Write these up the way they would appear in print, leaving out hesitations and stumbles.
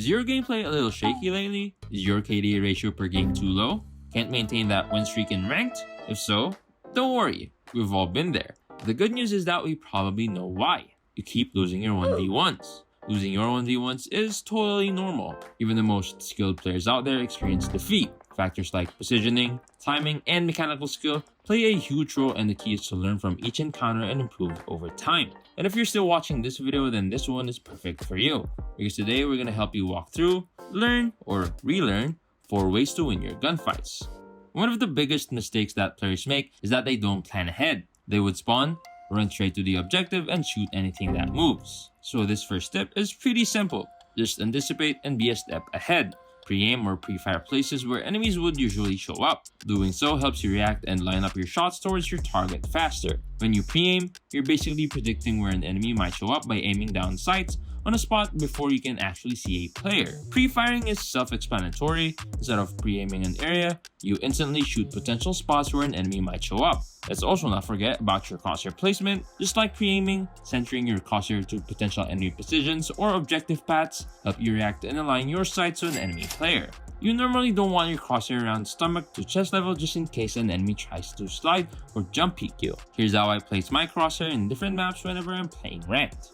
Is your gameplay a little shaky lately? Is your KD ratio per game too low? Can't maintain that win streak in ranked? If so, don't worry, we've all been there. The good news is that we probably know why. You keep losing your 1v1s. Losing your 1v1s is totally normal. Even the most skilled players out there experience defeat. Factors like positioning, timing, and mechanical skill play a huge role, and the key is to learn from each encounter and improve over time. And if you're still watching this video, then this one is perfect for you, because today we're going to help you walk through, learn, or relearn 4 ways to win your gunfights. One of the biggest mistakes that players make is that they don't plan ahead. They would spawn, run straight to the objective, and shoot anything that moves. So this first tip is pretty simple. Just anticipate and be a step ahead. Pre-aim or pre-fire places where enemies would usually show up. Doing so helps you react and line up your shots towards your target faster. When you pre-aim, you're basically predicting where an enemy might show up by aiming down sights on a spot before you can actually see a player. Pre-firing is self-explanatory. Instead of pre-aiming an area, you instantly shoot potential spots where an enemy might show up. Let's also not forget about your crosshair placement. Just like pre-aiming, centering your crosshair to potential enemy positions or objective paths help you react and align your sights to an enemy player. You normally don't want your crosshair around stomach to chest level just in case an enemy tries to slide or jump peek you. Here's how I place my crosshair in different maps whenever I'm playing ranked.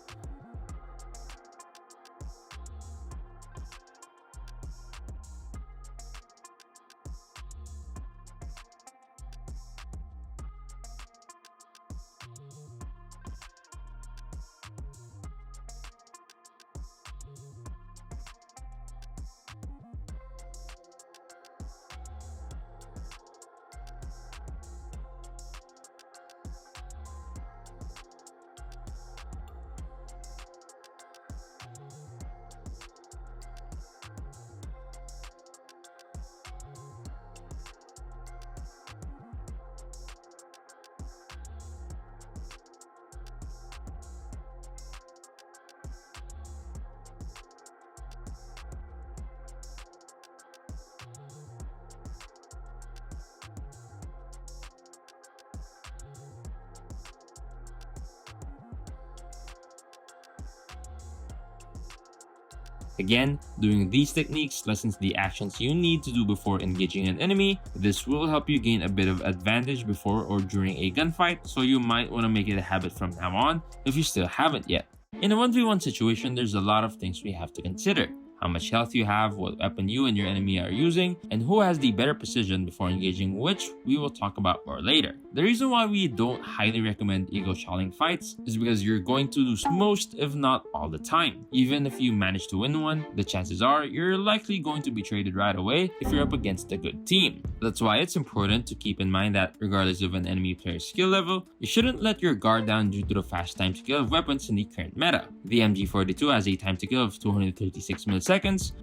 Again, doing these techniques lessens the actions you need to do before engaging an enemy. This will help you gain a bit of advantage before or during a gunfight, so you might want to make it a habit from now on if you still haven't yet. In a 1v1 situation, there's a lot of things we have to consider. How much health you have, what weapon you and your enemy are using, and who has the better precision before engaging, which we will talk about more later. The reason why we don't highly recommend ego challenging fights is because you're going to lose most, if not all the time. Even if you manage to win one, the chances are you're likely going to be traded right away if you're up against a good team. That's why it's important to keep in mind that regardless of an enemy player's skill level, you shouldn't let your guard down due to the fast time to kill of weapons in the current meta. The MG42 has a time to kill of 236 milliseconds,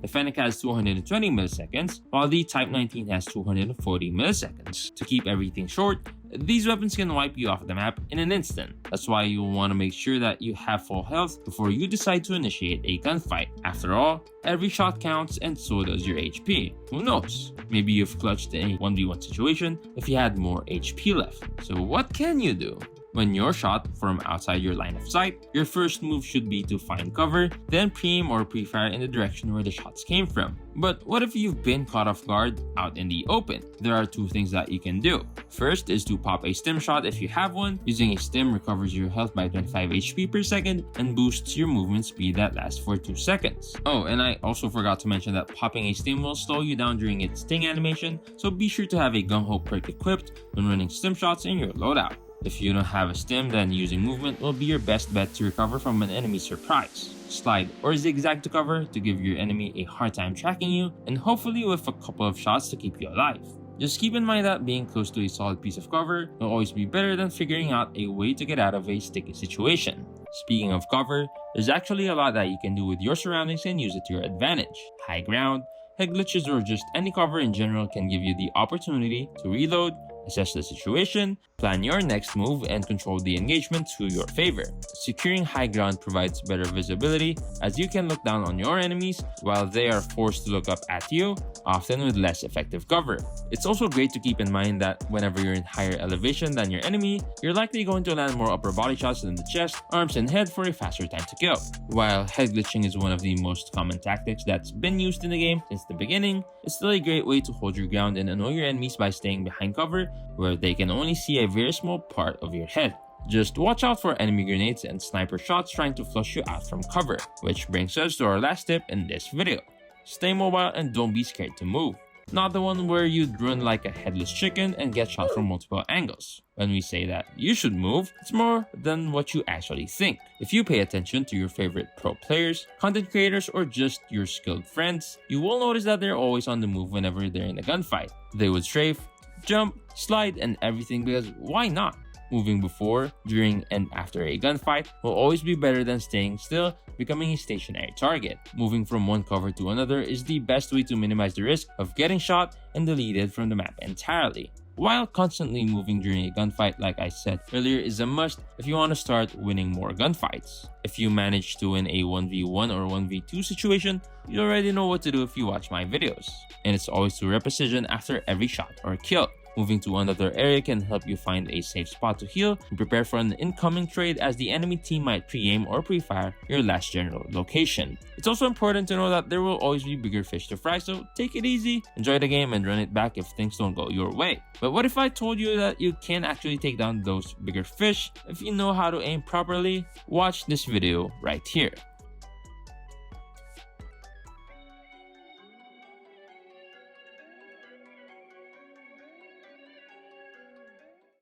the Fennec has 220 milliseconds, while the Type 19 has 240 milliseconds. To keep everything short, these weapons can wipe you off the map in an instant. That's why you'll want to make sure that you have full health before you decide to initiate a gunfight. After all, every shot counts and so does your HP. Who knows? Maybe you've clutched in a 1v1 situation if you had more HP left. So what can you do? When you're shot from outside your line of sight, your first move should be to find cover, then pre-aim or pre-fire in the direction where the shots came from. But what if you've been caught off guard out in the open? There are 2 things that you can do. First is to pop a stim shot if you have one. Using a stim recovers your health by 25 HP per second and boosts your movement speed that lasts for 2 seconds. Oh, and I also forgot to mention that popping a stim will slow you down during its sting animation, so be sure to have a gung-ho perk equipped when running stim shots in your loadout. If you don't have a stim, then using movement will be your best bet to recover from an enemy surprise. Slide or zigzag to cover to give your enemy a hard time tracking you, and hopefully with a couple of shots to keep you alive. Just keep in mind that being close to a solid piece of cover will always be better than figuring out a way to get out of a sticky situation. Speaking of cover, there's actually a lot that you can do with your surroundings and use it to your advantage. High ground, head glitches, or just any cover in general can give you the opportunity to reload, Assess the situation, plan your next move, and control the engagement to your favor. Securing high ground provides better visibility as you can look down on your enemies while they are forced to look up at you, often with less effective cover. It's also great to keep in mind that whenever you're in higher elevation than your enemy, you're likely going to land more upper body shots than the chest, arms, and head for a faster time to kill. While head glitching is one of the most common tactics that's been used in the game since the beginning, it's still a great way to hold your ground and annoy your enemies by staying behind cover where they can only see a very small part of your head. Just watch out for enemy grenades and sniper shots trying to flush you out from cover, which brings us to our last tip in this video. Stay mobile and don't be scared to move. Not the one where you'd run like a headless chicken and get shot from multiple angles. When we say that you should move, it's more than what you actually think. If you pay attention to your favorite pro players, content creators, or just your skilled friends, you will notice that they're always on the move whenever they're in a gunfight. They would strafe, jump, slide, and everything because why not? Moving before, during, and after a gunfight will always be better than staying still, becoming a stationary target. Moving from one cover to another is the best way to minimize the risk of getting shot and deleted from the map entirely. While constantly moving during a gunfight, like I said earlier, is a must if you want to start winning more gunfights. If you manage to win a 1v1 or 1v2 situation, you already know what to do if you watch my videos. And it's always to reposition after every shot or kill. Moving to another area can help you find a safe spot to heal and prepare for an incoming trade as the enemy team might pre-aim or pre-fire your last general location. It's also important to know that there will always be bigger fish to fry, so take it easy, enjoy the game, and run it back if things don't go your way. But what if I told you that you can actually take down those bigger fish if you know how to aim properly? Watch this video right here.